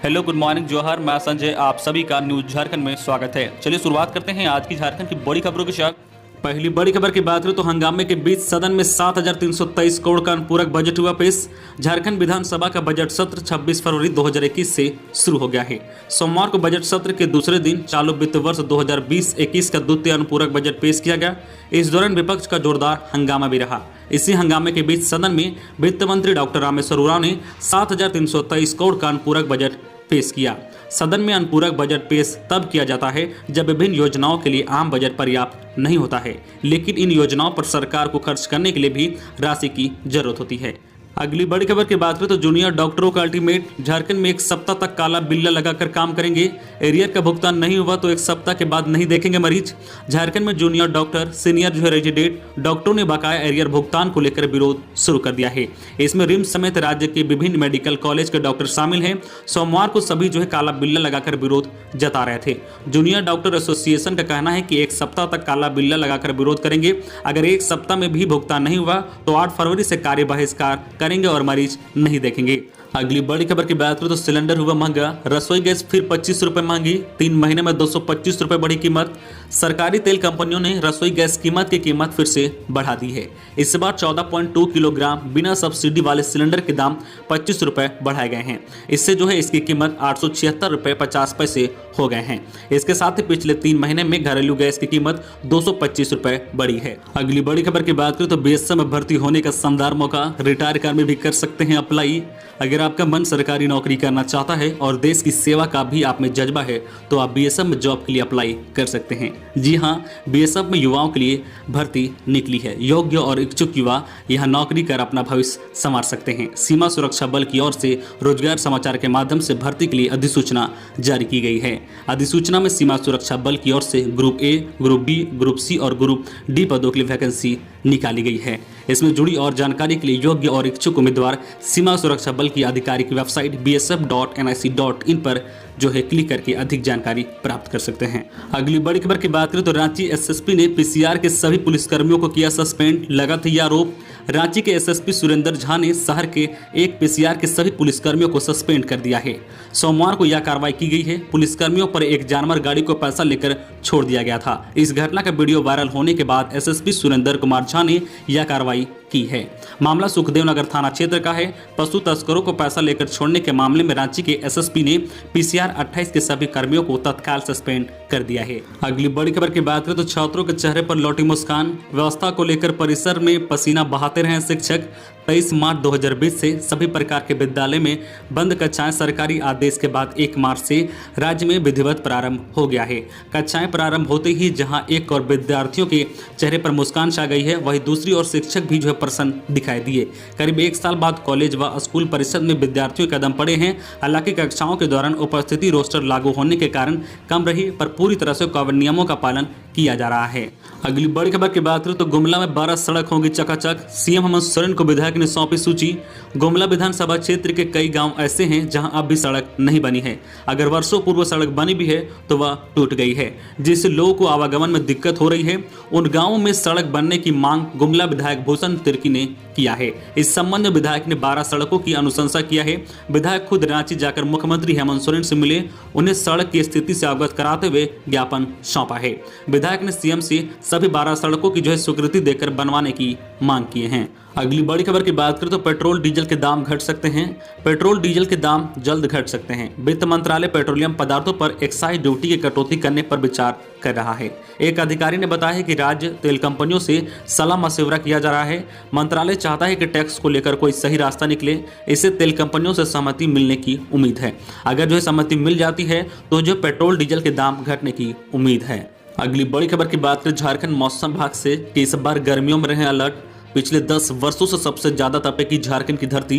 Hello, good morning, जोहर। मैं संजय, आप सभी का न्यूज झारखंड में स्वागत है। चलिए शुरुआत करते हैं आज की झारखंड की बड़ी खबरों के साथ। पहली बड़ी खबर की बात करें तो हंगामे के बीच सदन में 7,323 करोड़ का अनुपूरक बजट हुआ पेश। झारखंड विधानसभा का बजट सत्र 26 फरवरी 2021 से शुरू हो गया है। सोमवार को बजट सत्र के दूसरे दिन चालू वित्त वर्ष 2020-21 का द्वितीय अनुपूरक बजट पेश किया गया। इस दौरान विपक्ष का जोरदार हंगामा भी रहा। इसी हंगामे के बीच सदन में वित्त मंत्री डॉक्टर रामेश्वर उरांव ने 7,323 करोड़ का अनुपूरक बजट पेश किया। सदन में अनुपूरक बजट पेश तब किया जाता है जब विभिन्न योजनाओं के लिए आम बजट पर्याप्त नहीं होता है, लेकिन इन योजनाओं पर सरकार को खर्च करने के लिए भी राशि की जरूरत होती है। अगली बड़ी खबर की बात करें तो जूनियर डॉक्टरों का अल्टीमेट। झारखंड में एक सप्ताह तक काला बिल्ला लगाकर काम करेंगे। एरियर का भुगतान नहीं हुआ तो एक सप्ताह के बाद नहीं देखेंगे मरीज। झारखंड में जूनियर डॉक्टर, सीनियर रेजिडेंट डॉक्टरों ने बकाया एरियर भुगतान को लेकर विरोध शुरू कर दिया है। इसमें रिम्स समेत राज्य के विभिन्न मेडिकल कॉलेज के डॉक्टर शामिल हैं। सोमवार को सभी काला बिल्ला लगाकर विरोध जता रहे थे। जूनियर डॉक्टर एसोसिएशन का कहना है कि एक सप्ताह तक काला बिल्ला लगाकर विरोध करेंगे। अगर एक सप्ताह में भी भुगतान नहीं हुआ तो 8 फरवरी से कार्य बहिष्कार करेंगे और मरीज नहीं देखेंगे। अगली बड़ी खबर की बात करें तो सिलेंडर हुआ महंगा। रसोई गैस फिर 25 रुपए महंगी। 3 महीने में 225 रुपए बढ़ी कीमत। सरकारी तेल कंपनियों ने रसोई गैस की कीमत फिर से बढ़ा दी है। इस बार 14.2 किलोग्राम बिना सब्सिडी वाले सिलेंडर के दाम 25 रुपए बढ़ाए गए हैं। इससे इसकी कीमत 876 रुपए 50 पैसे हो गए हैं। इसके साथ ही पिछले 3 महीने में घरेलू गैस की कीमत 225 रुपए बढ़ी है। अगली बड़ी खबर की बात करें तो बीएसएफ में भर्ती होने का शानदार मौका। रिटायर कर्मी भी कर सकते हैं अप्लाई। अगर आपका मन सरकारी नौकरी करना चाहता है और देश की सेवा का भी आप में जज्बा है तो आप बीएसएफ में जॉब के लिए अप्लाई कर सकते हैं। जी हाँ, बीएसएफ में युवाओं के लिए भर्ती निकली है। योग्य और इच्छुक युवा यहां नौकरी कर अपना भविष्य संवार सकते हैं। सीमा सुरक्षा बल की ओर से रोजगार समाचार के माध्यम से भर्ती के लिए अधिसूचना जारी की गई है। अधिसूचना में सीमा सुरक्षा बल की ओर से group A, group B, group C और ग्रुप डी पदों के लिए वैकेंसी निकाली गई है। इसमें जुड़ी और जानकारी के लिए योग्य और इच्छुक उम्मीदवार सीमा सुरक्षा बल की आधिकारिक वेबसाइट bsf.nic.in पर क्लिक करके अधिक जानकारी प्राप्त कर सकते हैं। अगली बड़ी खबर की बात करें तो रांची एसएसपी ने पीसीआर के सभी पुलिसकर्मियों को किया सस्पेंड। लगा था यह आरोप। रांची के एसएसपी सुरेंद्र झा ने शहर के एक पीसीआर के सभी पुलिसकर्मियों को सस्पेंड कर दिया है। सोमवार को यह कार्रवाई की गई है। पुलिसकर्मियों पर एक जानवर गाड़ी को पैसा लेकर छोड़ दिया गया था। इस घटना का वीडियो वायरल होने के बाद एसएसपी सुरेंद्र कुमार झा ने यह कार्रवाई की है। मामला सुखदेव नगर थाना क्षेत्र का है। पशु तस्करों को पैसा लेकर छोड़ने के मामले में रांची के एसएसपी ने पीसीआर 28 के सभी कर्मियों को तत्काल सस्पेंड कर दिया है। अगली बड़ी खबर की बात करें तो छात्रों के चेहरे पर लौटी मुस्कान। व्यवस्था को लेकर परिसर में पसीना बहाते रहे शिक्षक। 23 मार्च 2020 से सभी प्रकार के विद्यालय में बंद कक्षाएं सरकारी आदेश के बाद 1 मार्च से राज्य में विधिवत प्रारंभ हो गया है। कक्षाएं प्रारंभ होते ही जहां एक और विद्यार्थियों के चेहरे पर मुस्कान छा गई है, वहीं दूसरी ओर शिक्षक भी प्रसन्न दिखाई दिए। करीब 1 साल बाद कॉलेज व स्कूल परिषद में विद्यार्थियों के कदम पड़े हैं। हालांकि कक्षाओं के दौरान उपस्थिति रोस्टर लागू होने के कारण कम रही, पर पूरी तरह से कोविड नियमों का पालन किया जा रहा है। अगली बड़ी खबर की बात करें तो गुमला में 12 सड़क होंगी चकाचक। सीएम हेमंत सोरेन को विधायक ने सौंपी सूची। गुमला विधानसभा क्षेत्र के कई गांव ऐसे हैं जहां अब भी सड़क नहीं बनी है। अगर वर्षों पूर्व सड़क बनी भी है तो वह टूट गई है, जिससे लोगों को आवागमन में दिक्कत हो रही है। उन गांवों में सड़क बनने की मांग गुमला विधायक भूषण तिर्की ने किया है। इस संबंध में विधायक ने 12 सड़कों की अनुशंसा किया है। विधायक खुद रांची जाकर मुख्यमंत्री हेमंत सोरेन से मिले, उन्हें सड़क की स्थिति से अवगत कराते हुए ज्ञापन सौंपा है। विधायक ने सीएम से सभी 12 सड़कों की स्वीकृति देकर बनवाने की मांग किए हैं। अगली बड़ी खबर की बात करें तो पेट्रोल डीजल के दाम घट सकते हैं। पेट्रोल डीजल के दाम जल्द घट सकते हैं। वित्त मंत्रालय पेट्रोलियम पदार्थों पर एक्साइज ड्यूटी की कटौती करने पर विचार कर रहा है। एक अधिकारी ने बताया कि राज्य तेल कंपनियों से सलाह मशविरा किया जा रहा है। मंत्रालय चाहता है कि टैक्स को लेकर कोई सही रास्ता निकले। इससे तेल कंपनियों से सहमति मिलने की उम्मीद है। अगर सहमति मिल जाती है तो पेट्रोल डीजल के दाम घटने की उम्मीद है। अगली बड़ी खबर की बात करें झारखंड मौसम विभाग से कि इस बार गर्मियों में रहे अलर्ट। पिछले 10 वर्षों से सबसे ज्यादा तपेगी झारखंड की धरती।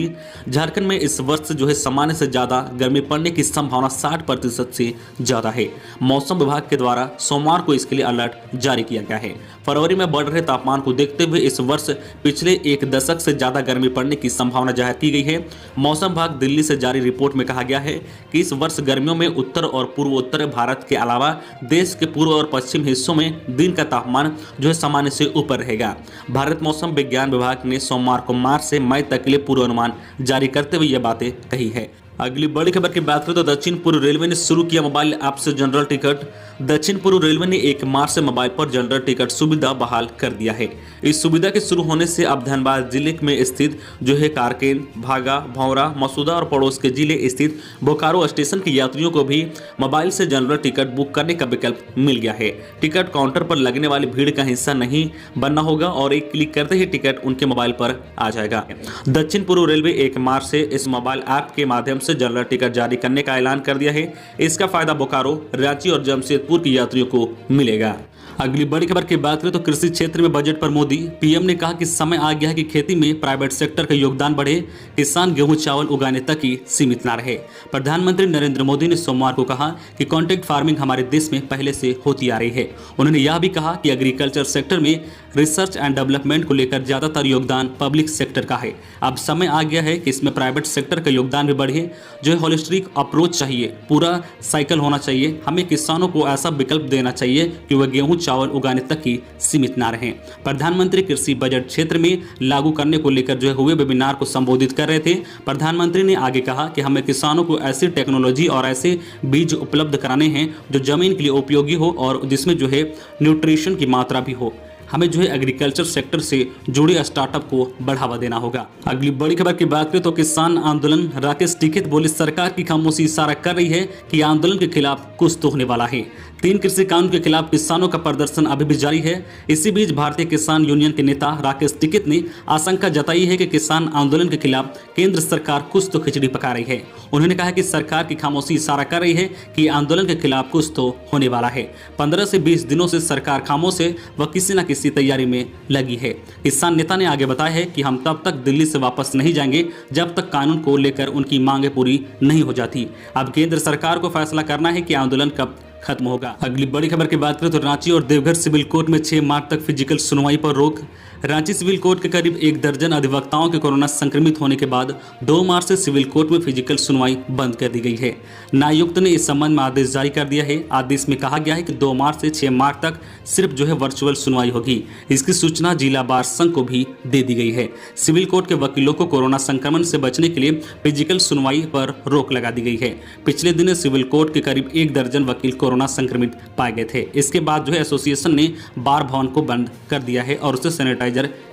झारखंड में इस वर्ष सामान्य से ज्यादा गर्मी पड़ने की संभावना 60% से ज्यादा है। मौसम विभाग के द्वारा सोमवार को इसके लिए अलर्ट जारी किया गया है। फरवरी में बढ़ रहे तापमान को देखते हुए इस वर्ष पिछले 1 दशक से ज्यादा गर्मी पड़ने की संभावना जाहिर की गई है। मौसम विभाग दिल्ली से जारी रिपोर्ट में कहा गया है कि इस वर्ष गर्मियों में उत्तर और पूर्वोत्तर भारत के अलावा देश के पूर्व और पश्चिम हिस्सों में दिन का तापमान सामान्य से ऊपर रहेगा। भारत मौसम विज्ञान विभाग ने सोमवार को मार्च से मई तक के लिए पूर्वानुमान जारी करते हुए यह बातें कही है। अगली बड़ी खबर की बात करें तो दक्षिण पूर्व रेलवे ने शुरू किया मोबाइल ऐप से जनरल टिकट। दक्षिण पूर्व रेलवे ने 1 मार्च से मोबाइल पर जनरल टिकट सुविधा बहाल कर दिया है। इस सुविधा के शुरू होने से अब धनबाद जिले में स्थित जो है कारकेन, भागा, भौरा, मसूदा और पड़ोस के जिले स्थित बोकारो स्टेशन के यात्रियों को भी मोबाइल से जनरल टिकट बुक करने का विकल्प मिल गया है। टिकट काउंटर पर लगने वाली भीड़ का हिस्सा नहीं बनना होगा और एक क्लिक करते ही टिकट उनके मोबाइल पर आ जाएगा। दक्षिण पूर्व रेलवे 1 मार्च से इस मोबाइल ऐप के माध्यम से जनरल टिकट जारी करने का ऐलान कर दिया है। इसका फायदा बोकारो, रांची और जमशेदपुर के यात्रियों को मिलेगा। अगली बड़ी खबर की बात करें तो कृषि क्षेत्र में बजट पर मोदी। पीएम ने कहा कि समय आ गया है कि खेती में प्राइवेट सेक्टर का योगदान बढ़े, किसान गेहूं चावल उगाने तक ही सीमित न रहे। प्रधानमंत्री नरेंद्र मोदी ने सोमवार को कहा कि कॉन्ट्रैक्ट फार्मिंग हमारे देश में पहले से होती आ रही है। उन्होंने यह भी कहा कि एग्रीकल्चर सेक्टर में रिसर्च एंड डेवलपमेंट को लेकर ज्यादातर योगदान पब्लिक सेक्टर का है। अब समय आ गया है कि इसमें प्राइवेट सेक्टर का योगदान भी बढ़े। जो है होलिस्टिक अप्रोच चाहिए, पूरा साइकिल होना चाहिए। हमें किसानों को ऐसा विकल्प देना चाहिए कि वह गेहूं चावल उगाने तक ही सीमित ना रहें। प्रधानमंत्री कृषि बजट क्षेत्र में लागू करने को लेकर जो हुए वेबिनार को संबोधित कर रहे थे। प्रधानमंत्री ने आगे कहा कि हमें किसानों को ऐसी टेक्नोलॉजी और ऐसे बीज उपलब्ध कराने हैं जो जमीन के लिए उपयोगी हो और जिसमें जो है न्यूट्रिशन की मात्रा भी हो। हमें जो है एग्रीकल्चर सेक्टर से जुड़े स्टार्टअप को बढ़ावा देना होगा। अगली बड़ी खबर की बात करें तो किसान आंदोलन। राकेश टिकैत बोले सरकार की खामोशी इशारा कर रही है कि आंदोलन के खिलाफ कुछ तो होने वाला है। 3 कृषि कानून के खिलाफ किसानों का प्रदर्शन अभी भी जारी है। इसी बीच भारतीय किसान यूनियन के नेता राकेश टिकैत ने आशंका जताई है कि किसान आंदोलन के खिलाफ केंद्र सरकार कुछ तो खिचड़ी पका रही है। उन्होंने कहा कि सरकार की खामोशी इशारा कर रही है कि आंदोलन के खिलाफ कुछ तो होने वाला है। 15 से 20 दिनों से सरकार खामोश है, वह किसी न किसी तैयारी में लगी है। किसान नेता ने आगे बताया है कि हम तब तक दिल्ली से वापस नहीं जाएंगे जब तक कानून को लेकर उनकी मांगें पूरी नहीं हो जाती। अब केंद्र सरकार को फैसला करना है कि आंदोलन कब खत्म होगा। अगली बड़ी खबर की बात करें तो रांची और देवघर सिविल कोर्ट में 6 मार्च तक फिजिकल सुनवाई पर रोक। रांची सिविल कोर्ट के करीब 1 दर्जन अधिवक्ताओं के कोरोना संक्रमित होने के बाद 2 मार्च से सिविल कोर्ट में फिजिकल सुनवाई बंद कर दी गई है। न्यायायुक्त ने इस संबंध में आदेश जारी कर दिया है। आदेश में कहा गया है कि 2 मार्च से 6 मार्च तक सिर्फ जो है वर्चुअल सुनवाई होगी। इसकी सूचना जिला बार संघ को भी दे दी गई है। सिविल कोर्ट के वकीलों को कोरोना संक्रमण से बचने के लिए फिजिकल सुनवाई पर रोक लगा दी गई है। पिछले दिनों सिविल कोर्ट के करीब 1 दर्जन वकील कोरोना संक्रमित पाए गए थे। इसके बाद जो है एसोसिएशन ने बार भवन को बंद कर दिया है और उसे सैनिटाइजर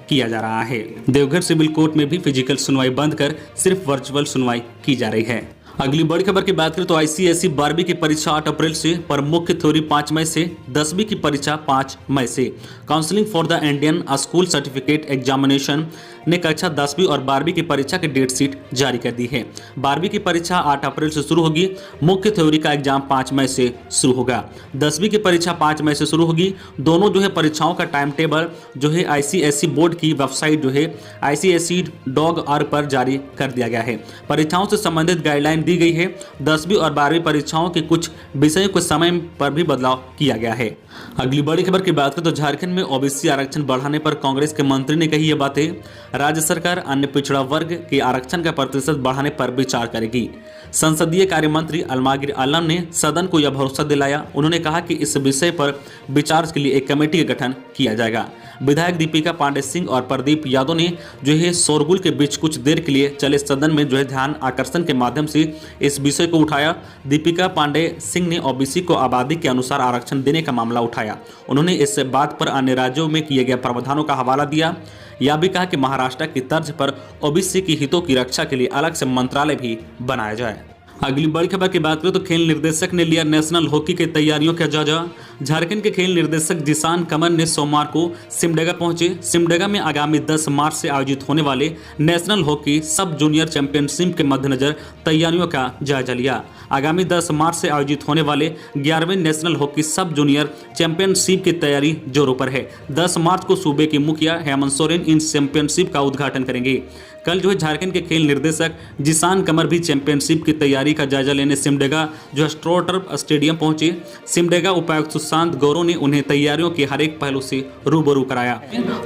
किया जा रहा है। देवघर सिविल कोर्ट में भी फिजिकल सुनवाई बंद कर सिर्फ वर्चुअल सुनवाई की जा रही है। अगली बड़ी खबर की बात करें तो आईसीएसई 12वीं की परीक्षा 8 अप्रैल से पर मुख्य थ्योरी 5 मई से, 10वीं की परीक्षा 5 मई से। Counselling for the Indian school certificate examination ने कक्षा 10वीं और 12वीं की परीक्षा की डेट शीट जारी कर दी है। 12वीं की परीक्षा 8 अप्रैल से शुरू होगी। मुख्य थ्योरी का एग्जाम 5 मई से शुरू होगा। 10वीं की परीक्षा 5 मई से शुरू होगी। दोनों जो है परीक्षाओं का टाइम टेबल जो है आईसीएसई बोर्ड की वेबसाइट जो है ICSE.org पर जारी कर दिया गया है। परीक्षाओं से संबंधित गाइडलाइन दी गई है। 10वीं और 12वीं परीक्षाओं के कुछ विषयों के समय पर भी बदलाव किया गया है। अगली बड़ी खबर की बात करें तो झारखंड में ओबीसी आरक्षण बढ़ाने पर कांग्रेस के मंत्री ने कही ये बातें। राज्य सरकार अन्य पिछड़ा वर्ग के आरक्षण का प्रतिशत बढ़ाने पर विचार करेगी। संसदीय कार्य मंत्री अलमगीर आलम ने सदन को यह भरोसा दिलाया। उन्होंने कहा कि इस विषय पर विचार के लिए एक कमेटी का गठन किया जाएगा। विधायक दीपिका पांडे सिंह और प्रदीप यादव ने जो है शोरगुल के बीच कुछ देर के लिए चले सदन में जो है ध्यान आकर्षण के माध्यम से इस विषय को उठाया। दीपिका पांडे सिंह ने ओबीसी को आबादी के अनुसार आरक्षण देने का मामला उठाया। उन्होंने इस बात पर अन्य राज्यों में किए गए प्रावधानों का हवाला दिया। यह भी कहा कि महाराष्ट्र की तर्ज पर ओबीसी की हितों की रक्षा के लिए अलग से मंत्रालय भी बनाया जाए। अगली बड़ी खबर की बात करें तो खेल निर्देशक ने लिया नेशनल हॉकी की तैयारियों का जायजा। झारखंड के खेल निर्देशक जिशान कमर ने सोमवार को सिमडेगा पहुंचे। सिमडेगा में आगामी 10 मार्च से आयोजित होने वाले national hockey sub junior championship के मद्देनजर तैयारियों का जायजा लिया। आगामी 10 मार्च से आयोजित होने वाले 11वें national hockey sub junior championship की तैयारी जोरों पर है। 10 मार्च को सूबे के मुखिया हेमंत सोरेन इन चैंपियनशिप का उद्घाटन करेंगे। कल जो है झारखंड के खेल निर्देशक जिशान कमर भी चैंपियनशिप की तैयारी का जायजा लेने सिमडेगा जो है स्ट्रोटर्फ स्टेडियम पहुंचे। सिमडेगा उपायुक्त सुशांत गौरव ने उन्हें तैयारियों के हर एक पहलू से रूबरू कराया।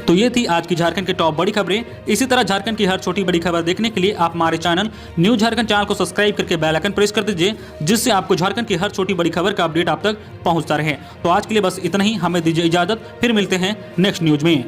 तो ये थी आज की झारखंड के टॉप बड़ी खबरें। इसी तरह झारखंड की हर छोटी बड़ी खबर देखने के लिए आप हमारे चैनल न्यूज झारखंड चैनल को सब्सक्राइब करके बेल आइकन प्रेस कर दीजिए, जिससे आपको झारखंड की हर छोटी बड़ी खबर का अपडेट आप तक पहुंचता रहे। तो आज के लिए बस इतना ही, हमें दीजिए इजाजत, फिर मिलते हैं नेक्स्ट न्यूज में।